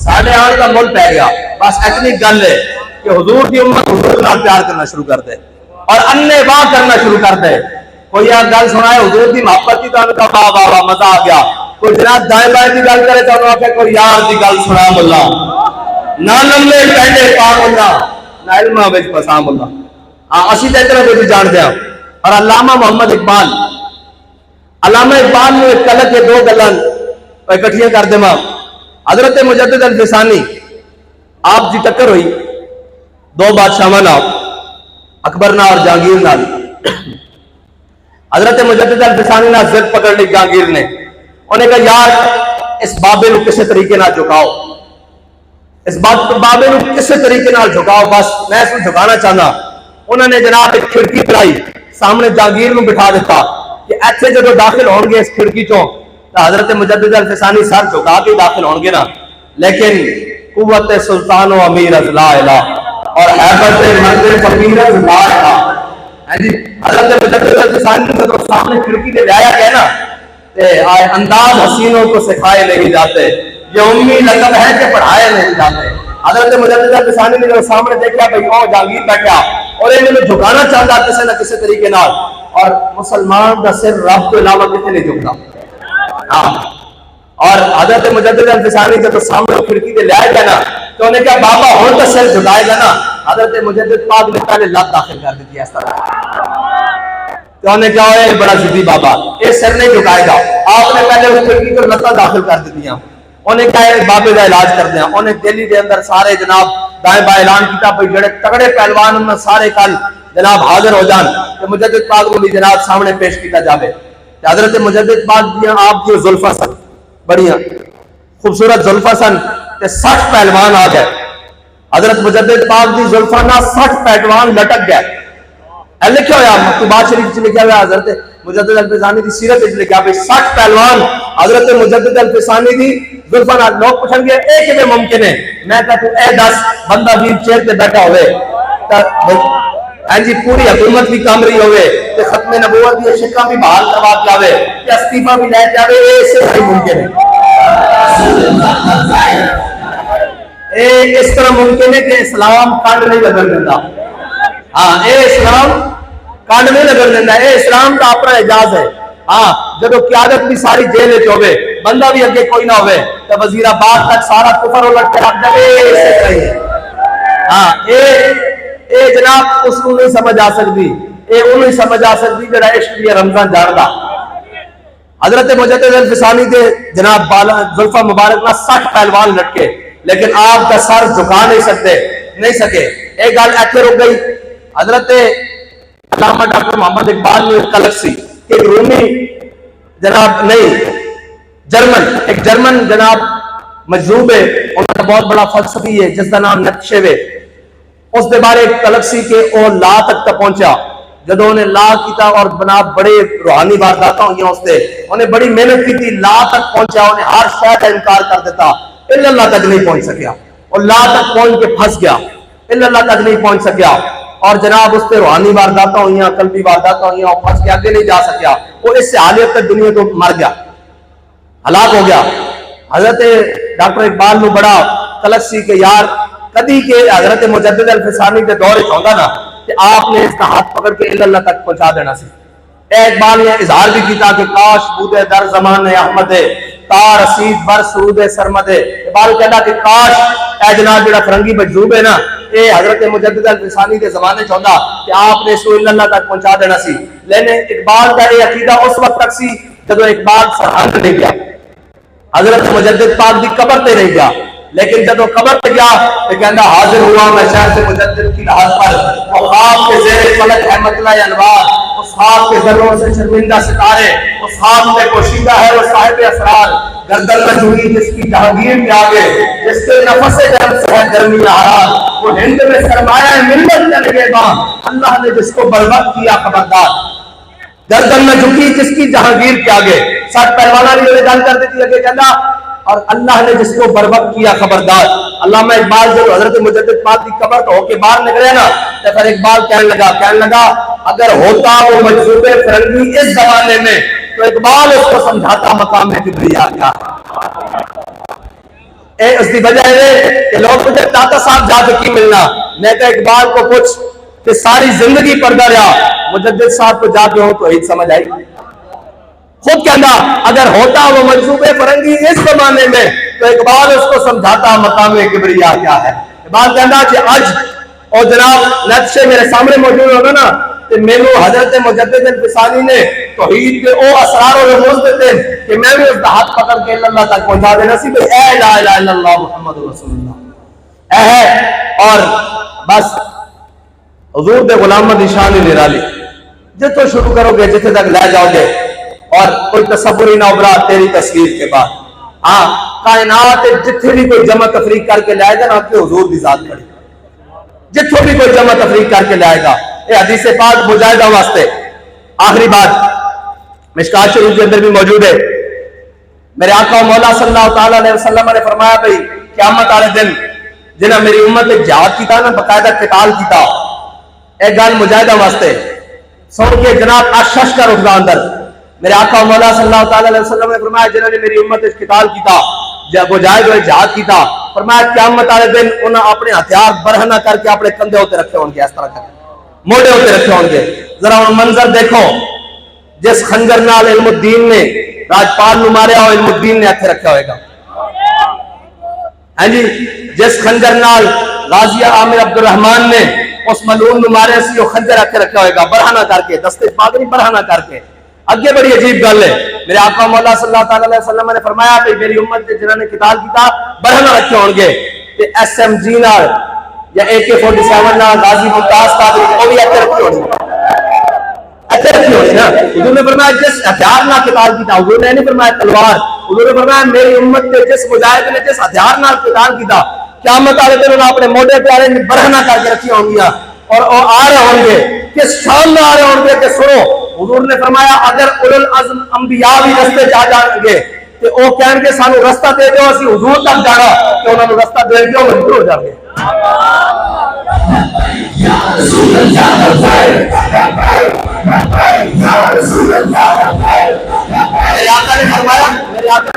ساڑھے آٹھ کا مول پہ گیا, بس اتنی گل ہے کہ حضور کی امت حضور نال پیار کرنا شروع کر دے اور انے واہ کرنا شروع کر دے. کوئی یار گل سنائے حضور کی محبت کی تو انہوں کا واہ واہ واہ مزہ آ گیا. کوئی جناب دائیں بائیں کی گل کرے تو انہوں نے کوئی یار کی گل سنا ملا, نہ نملے پہلے پا ملا, نہ علمہ وچ پسا ملا. ہاں اسی تے طرح بھی جان دیا. اور علامہ محمد اقبال, علامہ اقبال نے ایک کلک کے دو گلاں اکٹھیاں کر دے. ماں حضرت مجدد الفسانی آپ جی ٹکر ہوئی دو بادشاہاں نال, اکبر نال اور جہانگیر نال. حضرت مجدد الفسانی نال ضد پکڑ لی جہانگیر نے, انہیں کہا یار اس بابے نو کسی طریقے نہ جھکاؤ. اس بات کو بابے نے کسی طریقے نال جھکاؤ، بس میں اس کو جھکانا چاہنا. انہوں نے جناب ایک کھڑکی بنائی، سامنے جاگیر نو بٹھا دیتا کہ ایتھے جدو داخل ہون گے اس کھڑکی چوں تو حضرت مجدد الفسانی سر جھکا کے داخل ہون گے نا، لیکن قوت سلطان و امیر از لا الہ اور حیبت مرد فقیر از لا الہ. حضرت مجدد الفسانی نے جدو سامنے کھڑکی دے لایا گیا نا، انداز حسینوں کو سکھائے نہیں جاتے، یہ امی لقب ہے کہ پڑھائے نہیں جاتے. حضرت مجدد الفسانی نے جب سامنے دیکھا بھائی او جاگیر بیٹھا اور انہیں جھکانا چاہتا کسی نہ کسی طریقے نال، اور مسلمان کا سر رب کے علاوہ کتنے نہیں جھکتا. اور حضرت مجدد الفسانی جب سامنے کھڑکی دے لائے گا نا تو انہیں کہا بابا ہوں تو سر جھکائے گا نا. حضرت مجدد پاک نے پہلے لات داخل کر دیتی اس طرح، تو انہیں کہا اے بڑا ضدی بابا یہ سر نہیں جھکائے گا، آپ نے پہلے اس کھڑکی کو لتاں داخل کر دیتی ہیں. انہیں کہا بابے کا علاج کر دیا. انہیں دہلی کے اندر سارے جناب دائیں بائیں اعلان کیا بھائی جڑے تگڑے پہلوان میں سارے کل جناب حاضر ہو جان کہ مجدد پاک کو بھی جناب سامنے پیش کیا جاوے. حضرت مجدد پاک دیاں آپ کی زلفاں سن بڑیاں خوبصورت زلفاں سن تے 60 پہلوان آ گئے. حضرت مجدد پاک دی زلفاں نہ 60 پہلوان لٹک گئے. لکھا ہوا مکتوبات شریف لکھا ہوا حضرت مجدد الفسانی کی سیرت لکھا بھائی 60 پہلوان حضرت مجدد الفسانی دی زلفاں نال. لوگ پوچھیں گے اے کیویں ممکن ہے؟ میں کہتا ہوں اے 10 بندہ ویر چیئر تے بیٹھا ہوئے ہاں جی پوری حکومت بھی کام رہی ہوئے تے ختم نبوت دی شکاں بھی بحال کروا کے آوے تے استعفیٰ بھی لے کے آوے، اے سے نہیں ممکن ہے. اے اس طرح ممکن ہے کہ اسلام کانڈ نہیں لگن دیتا. ہاں اے اسلام کانڈ نہیں لگن دیتا، اے اسلام کا اپنا اعجاز ہے. ہاں جب قیادت بھی ساری جیل وچ ہوے بندہ بھی اگے کوئی نہ ہوے تو وزیر آباد تک سارا کفر الٹ کے رکھ دے. ہاں اے جناب اس کو نہیں سمجھ آ سکتی، اے انہوں سمجھ آ سکتی جڑا عشق دی رمضان جاندا. حضرت مجدد الفسانی دے جناب زلفہ مبارک نہ 60 پہلوان لٹکے لیکن آپ کا سر جھکا نہیں سکے. ایک گل ایتھے رک گئی. حضرت علامہ ڈاکٹر محمد اقبال نے کلک سی کہ رومی جناب نہیں ایک جرمن جناب مجذوب ہے، انہوں کا بہت بڑا فلسفی ہے جس کا نام نقشے وے. اس دے بارے ایک کلک سی کہ وہ لا تک پہنچا. جدو انہیں لا کیتا اور بنا بڑے روحانی واردات ہوئی اس سے انہیں بڑی محنت کی تھی، لا تک پہنچا، انہیں ہر شے کا انکار کر دیتا، اللہ تک نہیں پہنچ سکیا. اور لا تک پہنچ کے پھنس گیا، اللہ تک نہیں پہنچ سکیا. اور جناب اس سے روحانی واردات ہوئی، قلبی واردات ہوئی، اور پھنس کے آگے نہیں جا سکیا. وہ اس سے حالیت تک دنیا کو مر گیا، ہلاک ہو گیا. حضرت ڈاکٹر اقبال نے بڑا کلک سی کہ یار کدی کے حضرت مجدد الفسانی کے دور چاہتا نا کہ آپ نے اس کا ہاتھ پکڑ کے اللہ تک پہنچا دینا سی. اقبال نے اظہار بھی کیتا کہ کاش بودے در زمان احمد تار رسید بر سرود سرمد. اقبال کہتا کہ کاش اے جناب جڑا فرنگی مجذوب ہے نا اے حضرت مجدد الفسانی کے زمانے چاہتا کہ آپ نے اس کو اللہ تک پہنچا دینا سی. لیکن اقبال کا یہ عقیدہ اس وقت تک سی جب اقبال سرحد نہیں گیا، حضرت مجدد پاک دی قبر تے نہیں گیا. لیکن جب وہ قبر پہ گیا تو کہنا حاضر ہوا میں شہر مجدد کی لحاظ پر، وہ خواب کے زیر فلک ہے مطلع انوار، اس خواب کے ذروں سے شرمندہ ستارے، اس خواب میں پوشیدہ ہے وہ صاحب اسرار، گردن میں جھوئی جس کی جہانگیر کے آگے، جس کے نفس جہاں سے ہے گرمی حرار، وہ ہند میں سرمایہ ملت کا نگہباں، اللہ نے جس کو بروقت کیا خبردار. گردن میں جھکی جس کی جہانگیر کے آگے، 60 پہلوانا نے یہ گل کر دیتی ہے کہ کہنا اور اللہ نے جس کو بروقت کیا خبردار. علامہ اقبال جب حضرت مجدد پاک کی قبر تو ہو کے باہر نکلے نا تو پھر اقبال کہنے لگا اگر ہوتا وہ مجذوب فرنگی اس زمانے میں تو اقبال اس کو سمجھاتا مقام کبریا کیا ہے. اس کی وجہ ہے کہ لوگ مجھے داتا صاحب جا کے کی ملنا، میں کہا اقبال کو پوچھ کہ ساری زندگی پردہ رہا، مجدد صاحب کو جا کے ہو تو عید سمجھ آئی. خود کہنا اگر ہوتا وہ مجذوب فرنگی اس زمانے میں تو اقبال اس کو سمجھاتا مقام کبریا کیا ہے. اقبال کہنا کہ آج اور جناب نقشے میرے سامنے موجود ہوگا نا کہ میں نے حضرت مجدد الفسانی نے توحید کے او اسرار و رموز دیتے کہ میں بھی اس کا ہاتھ پکڑ کے اللہ تک پہنچا دینا سی بھئی اے لا الہ الا اللہ محمد رسول اللہ اے ہے. اور بس حضور دے غلام دی شان نرالی جتوں شروع کرو گے جتنے تک لے جاؤ گے اور کوئی تصور ہی نہ ابھرا تیری تصویر کے بعد. ہاں کائنات جتھے بھی کوئی جمع تفریق کر کے لائے گا نا کہ حضور دی ذات کھڑی جتھے بھی کوئی جمع تفریق کر کے لائے گا. یہ حدیث پاک مجاہدہ واسطے. آخری بات مشکات شریف کے اندر بھی موجود ہے. میرے آقا مولا صلی اللہ تعالیٰ علیہ وسلم نے فرمایا بھائی قیامت والے دن جنہاں میری امت نے جہاد کیتا نا باقاعدہ قتال کیتا ایک گل مجاہدہ واسطے سن کے جناب اشش کر اٹھا اندر. میرے آقا مولا صلی اللہ تعالیٰ علیہ وسلم نے فرمایا جنہوں نے میری امت نے قتال کیتا مجاہد ہوئے جہاد کیتا فرمایا قیامت والے دن انہاں اپنے ہتھیار برہنہ کر کے اپنے کندھے ہوتے رکھے ہوں گے اس طرح کر موڑے ہوتے رکھے ہوں گے. ذرا ان منظر دیکھو جس خنجر نال علم الدین نے راجپال نو ماریا ہو علم الدین نے ہتھے رکھا ہوئے گا. ہاں جی جس خنجر نال غازی عامر عبد الرحمن نے اس ملعون نو ماریا سی وہ خنجر ہتھے رکھا ہوئے گا برہنہ کر کے دستے پاگری برہنہ کر کے. اگے بڑی عجیب گل ہے. میرے آقا مولا صلی اللہ تعالی علیہ وسلم نے فرمایا کہ میری امت نے جنہوں نے قتال کیتا برہنہ رکھے ہون گے تے ایس ایم جی نال یا AK-47 نال غازی ممتاز قادری وہ بھی ہتھے رکھے ہون گے ہتھے رکھے ہون گے نا. حضور نے فرمایا جس ہتھیار نال قتال کیتا حضور نے نہیں فرمایا تلوار. حضور نے فرمایا میری امت نے جس مجاہد نے جس ہتھیار نال قتال کیتا قیامت والے دن انہوں اپنے موڈے پیارے برہنہ کر کے رکھی ہوں گیا اور وہ آ رہے ہوں گے کس شان میں آ رہے ہوں گے کہ سنو. حضور نے فرمایا اگر اولو العزم انبیاء بھی رستے جا جائیں گے تو وہ کہیں گے سانو رستہ دے دو اسی حضور تک جانا کہ انہوں نے رستہ دے دو مجبور ہو جائیں گے. میرے آقا نے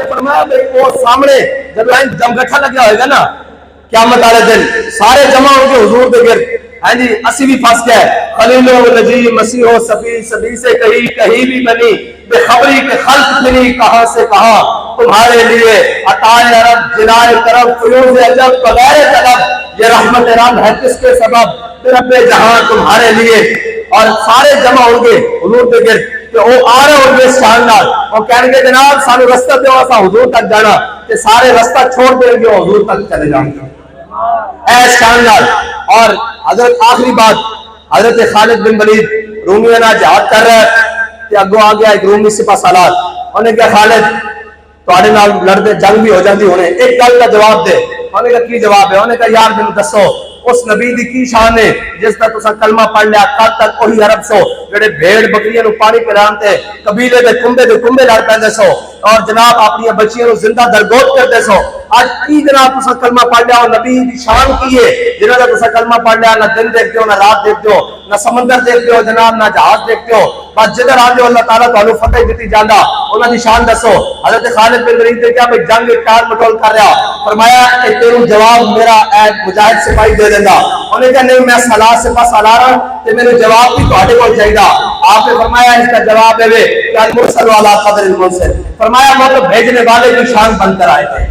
فرمایا وہ سامنے جب جمگٹھا لگا ہوئے گا نا قیامت والے دن سارے جمع ہوں گے حضور دے گرد. ہاں جی اسی بھی پھنس گئے خلیل و نجی مسیح و صفی سبھی سے کہیں بھی بنی بے خبری کے خلق بنی کہاں سے کہاں تمہارے لیے عطائے عرب جلائے کرم فیوز عجب بغیر طلب یہ رحمت رب ہے کس کے سبب رب جہاں تمہارے لیے. اور سارے جمع ہوں گے حضور دے گرد کہ وہ آ رہے ہوں گے اس شان نال وہ کہیں گے جناب سانو رستہ دو اسا حضور تک جانا کہ سارے رستہ چھوڑ دیں گے حضور تک چلے جائیں گے ایس شان نال. اور حضرت آخری بات حضرت خالد بن ولید رومیہ نہ جہاد کر رہا ہے کہ اگو آ گیا ایک رومی سپاہ سالار انہوں نے کہا خالد تواڈے نال لڑتے جنگ بھی ہو جاتی ہونے ایک گل کا جواب دے. انہوں نے کہا کی جواب ہے؟ انہوں نے کہا یار مینوں دسو اس نبی دی کی شان ہے جس کا تسا کلمہ پڑھ لیا کل تک وہی عرب سو جڑے بھیڑ بکریاں نو پانی پلان تے قبیلے دے کمبے لڑ پیندے سو اور جناب اپنی بچیاں نو زندہ درگور کرتے سو. آج کی جناب تسا کلمہ پڑھ لیا اور نبی دی شان کی ہے جنہاں دا تسا کلمہ پڑھ لیا نہ دن دیکھتے ہو نہ رات دیکھتے ہو نہ سمندر دیکھتے ہو جناب نہ جہاز دیکھتے ہو بس جدھر آندے اللہ تعالیٰ تانوں فتح دیتی جاندا انہاں دی شان دسو. حضرت خالد بن ولید نے کہا بھئی جنگ ٹال مٹول کر رہا فرمایا کہ تیروں جواب میرا اے مجاہد سپاہی دے دیندا. انہوں نے کہا نہیں میں سالار سپاہ سالار ہوں تے میرے جواب بھی تواڈے کول چاہیدا. آپ نے فرمایا اس کا جواب ہے کہ المرسل علی قدر المرسل. فرمایا وہ تو بھیجنے والے کی شان بن کر آئے تھے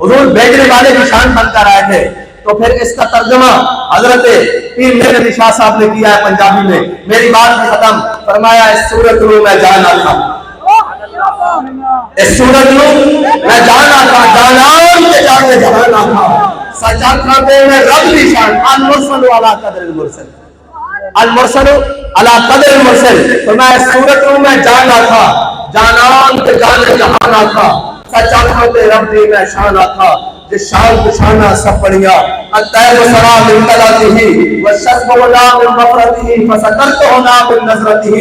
حضور بھیجنے والے کی شان بن کر آئے تھے. تو پھر اس کا ترجمہ حضرت پیر مہر علی شاہ صاحب نے کیا ہے پنجابی میں. میری بات بھی ختم. فرمایا اس صورت میں میں جانا تھا اس صورت میں جانا تھا جانان کے جانے جہانا تھا سچا کھاتے میں رب دی شان المرسل علی قدر المرسل المرسل علی قدر المرسل. فرمایا اس صورت میں جانا تھا جانان کے جانے جہانا تھا سچا کھاتے رب دی میں شانہ تھا جس شان کو شانہ سب پڑھیا الطیب سرا من طلعته والشسب ولا من مفرته فسکرته نا من نظرته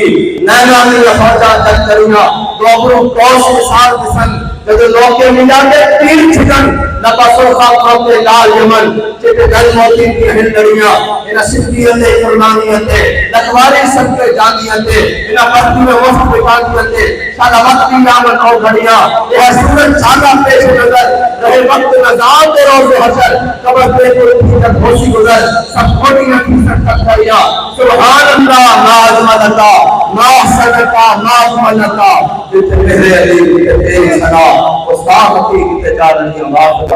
نینا من خواجہ تکرینا دوبرو کوس مثال بسن جب لوگ کے ملا کے تیر چھکن لباسو خواب کے لال یمن چپے گل موتی کی ہندڑیاں انہا صدقیت فرمانیت لکواری سب کے جانیت انہا پرتی میں وفت بکانیت شاہ وقت کی نامن او گھڑیاں یہ سورت چاہتا پیش نظر رہے وقت نظام دے روز حشر قبر پہ کوئی تک ہوشی گزر سب کھوٹی نکی سکتا کریا سبحان اللہ نازم اللہ ناحسن اللہ نازم اللہ جیتے میرے علی تیری سنا استاد کی تجارت کی اللہ